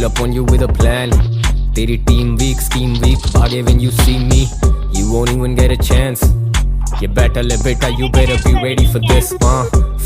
Pull up on you with a plan. तेरी team weak, scheme weak. भागे when you see me, you won't even get a chance. You better le beta, you better be ready for this.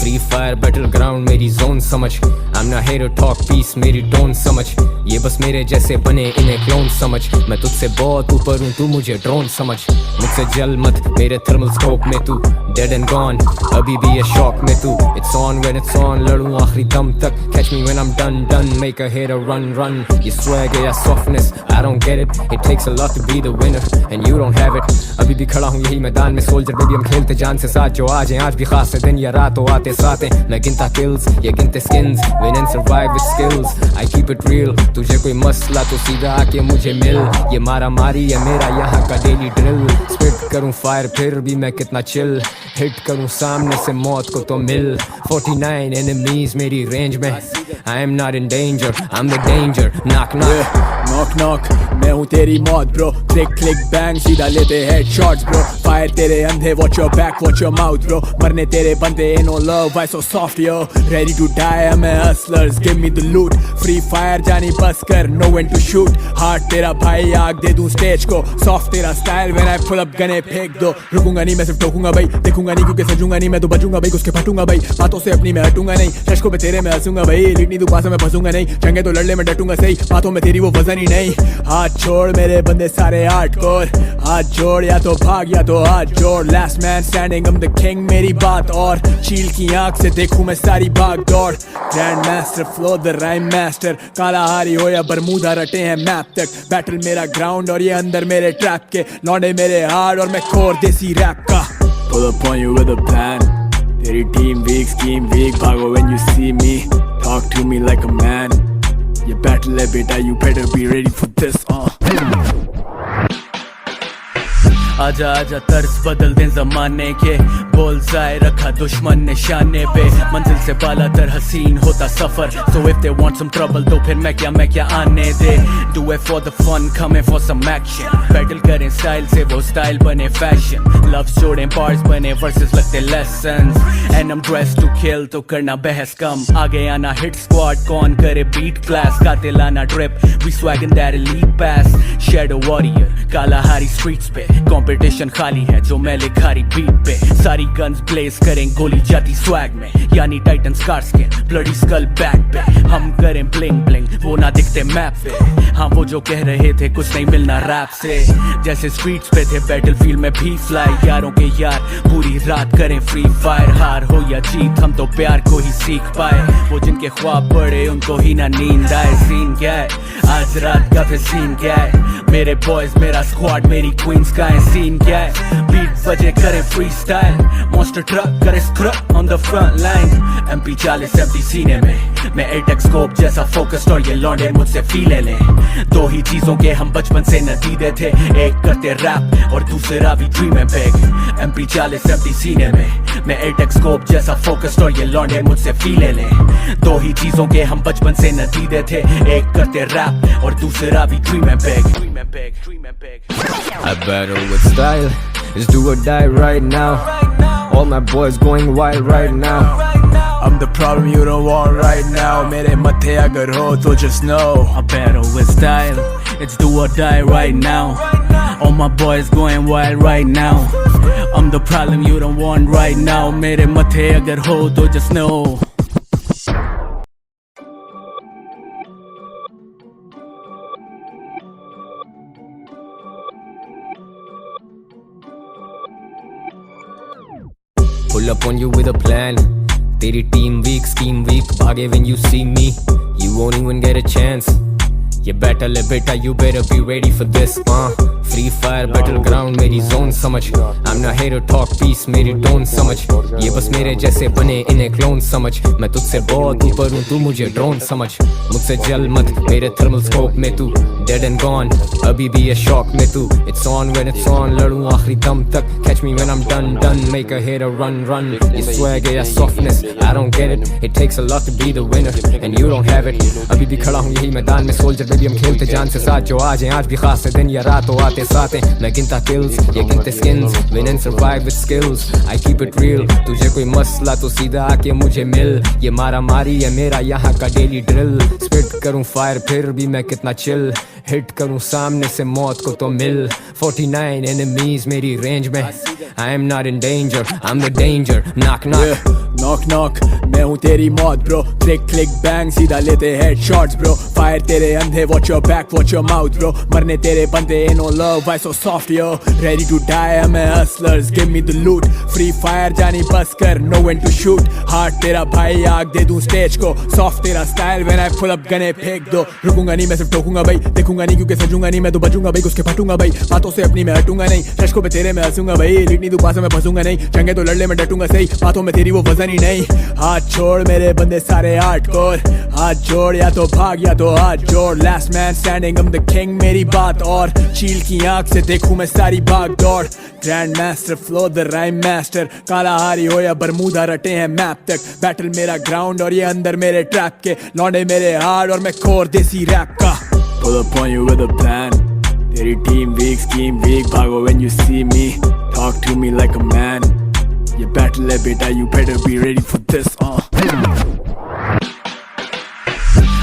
Free fire battleground मेरी zone समझ. I'm not here to talk peace, मेरी tone समझ. ये बस मेरे जैसे बने इन्हें clone समझ. मैं तुझसे बहुत ऊपर हूँ, तू मुझे drone समझ. मुझसे जल मत मेरे thermal scope में तू dead and gone. अभी भी ये shock में तू. It's on when it's on, लड़ूँ आखिरी दम तक. Catch me when I'm done. Make a hater run. ये swag या softness, I don't get it. It takes a lot to be the winner, and you don't have it. अभी भी खड़ा हूँ यही मैदान में soldier baby, हम खेलते जान से साथ. जो आज हैं आज भी खास है, दिन या रात हो आते साथ हैं. मैं गिनता kills, ये गिनते skins. Win and survive with skills, I keep it real. तुझे कोई मसला तो सीधा आके मुझे मिल. ये मारा मारी है मेरा यहाँ का daily drill. Spit करूँ fire फिर भी मैं कितना chill. Hit करूँ सामने से मौत को तो मिल. 49 enemies मेरी range में. I am not in danger, I'm the danger. Knock knock, मैं हूँ तेरी मौत bro. Click bang सीधा लेते headshots bro. Fire तेरे अंधे, watch your back, watch your mouth bro. मरने तेरे बंदे no love, why so soft yo. Ready to die, I'm a hustlers, give me the loot. Free fire जानी बस कर, know when to shoot. Hard तेरा भाई आग दे दूँ stage को. Soft तेरा style when I pull up गने फेंक दो. रुकूंगा नहीं मैं सिर्फ टोकूंगा भाई. देखूंगा नहीं क्योंकि सजूंगा नहीं मैं तो बचूंगा भाई. घुस के फटूंगा भाई, बातों से अपनी मैं हटूंगा नहीं. शशकों पे तेरे मैं हंसूंगा भाई. लिटनी तू पास में फंसूंगा नहीं. जंगे तो लड़ने में डटूंगा सही. बातों में तेरी वो वजन ही नहीं. हाथ छोड़ मेरे बंदे सारे हार्डकोर. हाथ जोड़ या तो भाग या तो हाथ जोड़. Last man standing, I'm the king मेरी बात और. चील की आंख से देखूं मैं सारी भाग दौड़. Grand master flow the rhyme master. Kalahari हो या बरमूदा रटे हैं मैप तक. बैटल मेरा ग्राउंड और ये अंदर मेरे ट्रैप के. लौंडे मेरे हार्ड और मैं कोर देसी रैप का. Pull up on you with a plan. तेरी team weak, scheme weak. भागो when you see me, talk to me like a man. ये battle है बेटा, you better be ready for this. आजा आजा तर्ज बदल दें जमाने के. बुल्सआई रखा दुश्मन निशाने पे. मंजिल से बाला तर हसीन होता सफर. So if they want some trouble तो फिर मैं क्या आने दे. Do it for the fun, coming for some action. Battle करें स्टाइल से वो स्टाइल बने फैशन. Love जोड़ें bars बने verses लगते lessons. And I'm dressed to kill तो करना बहस कम. आगे आना hit squad कौन करे beat class. गाते लाना drip, we swagging that elite pass. Shadow warrior Kalahari streets पे. कंपटीशन खाली है जो मैं लिखारी बीट पे. सारी गन्स ब्लेज करें गोली जाती स्वैग में. यानी titan scar skin bloody skull back पे. हम करें ब्लिंग ब्लिंग वो ना दिखते मैप पे. हाँ वो जो कह रहे थे कुछ नहीं मिलना रैप से. जैसे स्ट्रीट्स पे थे बैटलफील्ड में भी फ्लाई. यारों के यार पूरी रात करें फ्री फायर. हार हो या जीत हम तो प्यार को ही सीख पाए. वो जिनके ख्वाब बड़े उनको ही ना नींद आए. सीन क्या है आज रात का फिर सीन क्या है. मेरे बॉयज मेरा स्क्वाड मेरी क्वींस का है. सीन क्या है बीट बजे करे फ्री स्टाइल. मॉन्स्टर ट्रक करे scrub on the front line. MP40 empty सीने में मैं एटेक्स स्कोप जैसा फोकस्ड और ये लौंडे मुझसे फीले लें. दो ही चीजों के हम बचपन से नतीजे थे. एक करते रैप और दूसरा भी ड्रीम है बिग. MP40 empty सीने में मैं एटेक्स स्कोप जैसा फोकस्ड और ये लौंडे मुझसे फीले लें. दो ही चीजों के हम बचपन से नतीजे थे. एक करते रैप और दूसरा भी ड्रीम है big. I battle with style, it's do or die right now. All my boys going wild right now. I'm the problem you don't want right now. मेरे मत्थे अगर हो तो just know. I battle with style, it's do or die right now. All my boys going wild right now. I'm the problem you don't want right now. मेरे मत्थे अगर हो तो just know. Pull up on you with a plan. तेरी team weak, scheme weak. भागे when you see me, you won't even get a chance. ये battle है बेटा, you better be ready for this. Free fire battleground मेरी zone समझ. I'm not here to talk peace, मेरी tone समझ. ये बस मेरे जैसे बने इन्हें clone समझ. मैं तुझसे बहुत ऊपर हूँ, तू मुझे drone समझ. मुझसे जल मत मेरे thermal scope में तू dead and gone. अभी भी ये shock में तू. It's on when it's on, लड़ूँ आखिरी दम तक. Catch me when I'm done. Make a hater run. ये swag या softness, I don't get it. It takes a lot to be the winner, and you don't have it. अभी भी खड़ा हूँ यही मैदान में soldier baby, हम खेलते जान से साथ. जो आज हैं आज भी खास है, दिन या रात हो आते के साथ हैं, मैं गिनता kills, ये गिनते skins, win and survive with skills, I keep it real, तुझे कोई मसला तो सीधा आके मुझे मिल, ये मारा मारी है मेरा यहाँ का डेली ड्रिल, स्पिट करूँ फायर फिर भी मैं कितना चिल, हिट करूँ सामने से मौत को तो मिल, 49 enemies मेरी रेंज में, I am not in danger, I'm the danger, knock knock, knock knock मैं हूँ तेरी मौत ब्रो, क्लिक क्लिक बैंग सीधा लेते हेड शॉट्स ब्रो, फायर तेरे अंधे watch your back watch your mouth bro, मरने तेरे बंदे no love why so soft yo, ready to die हम hustlers give me the loot, free fire जानी बस कर know when to shoot, heart तेरा भाई आग दे दूं स्टेज को, सॉफ्ट तेरा style when I pull up गने फेंक दो, रुकूंगा नहीं मैं सिर्फ ठोकूंगा भाई, देखूंगा नहीं क्योंकि सजूंगा नहीं मैं तो बचूंगा भाई, उसके फटूंगा भाई, बातों से अपनी मैं हटूंगा नहीं, रश्कों पे तेरे में हंसूंगा भाई, लिटनी तू पास में फंसूंगा नहीं, जंगे तो लड़ने में डटूंगा सही, बातों में तेरी वो वजन ही नहीं, हाथ छोड़ मेरे बंदे सारे हार्डकोर, हाथ जोड़ या तो भाग या तो हाथ जोड़, last man standing I'm the king मेरी बात और, चील की आंख से देखूं मैं सारी भाग दौड़, grand master flow the rhyme master, काला हारी हो या बरमूदा रटे हैं मैप तक, बैटल मेरा ग्राउंड और ये अंदर मेरे ट्रैप के, लौंडे मेरे हार्ड और मैं कोर देसी रैप का, pull up on you with a plan, तेरी टीम वीक स्कीम वीक, भागो when you see me, talk to me like a man, ये बैटल है बेटा you better be ready for this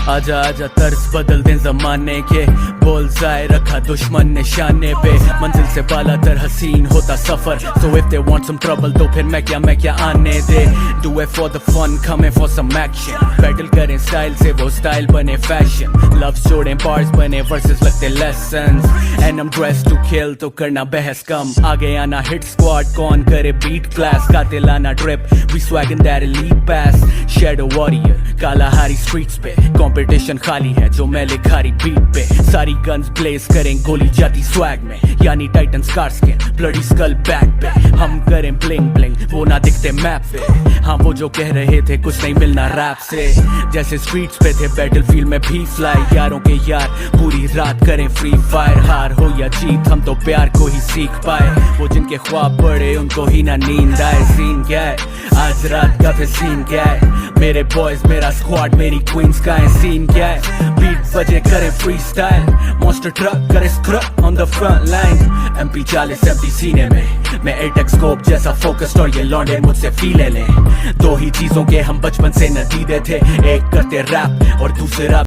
आजा आजा तर्ज बदल दें जमाने के, बुल्सआई रखा दुश्मन निशाने पे, मंजिल से बाला तर हसीन होता सफर, so if they want some trouble तो फिर मैं क्या आने दे, do it for the fun coming for some action, battle करें स्टाइल से वो स्टाइल बने फैशन, लव जोड़ें बार्स बने वर्सेस लगते lessons, and I'm dressed to kill तो करना बहस कम, आगे आना hit squad कौन करे beat class, कातिलाना drip we swagging that elite pass, shadow warrior काला हारी streets पे, कंपटीशन खाली है जो मैं लिखारी बीट पे, सारी गन्स ब्लेज करें गोली जाती स्वैग में, यानी titan scar skin bloody skull back पे, हम करें ब्लिंग ब्लिंग वो ना दिखते मैप पे, हाँ वो जो कह रहे थे कुछ नहीं मिलना रैप से, जैसे स्ट्रीट्स पे थे बैटलफील्ड में भी फ्लाई, यारों के यार पूरी रात करें फ्री फायर, हार हो या जीत हम तो प्यार को ही सीख पाए, वो जिनके ख्वाब बड़े उनको ही ना नींद आए, सीन क्या है आज रात का फिर सीन क्या है, मेरे बॉयज मेरा स्क्वाड मेरी क्वींस का है, सीन क्या है बीट बजे करे फ्री स्टाइल, मॉन्स्टर ट्रक करे scrub on the front line, MP40 empty सीने में मैं एटेक्स स्कोप जैसा फोकस्ड और ये लौंडे मुझसे फीले लें, दो ही चीजों के हम बचपन से नतीजे थे, एक करते रैप और दूसरा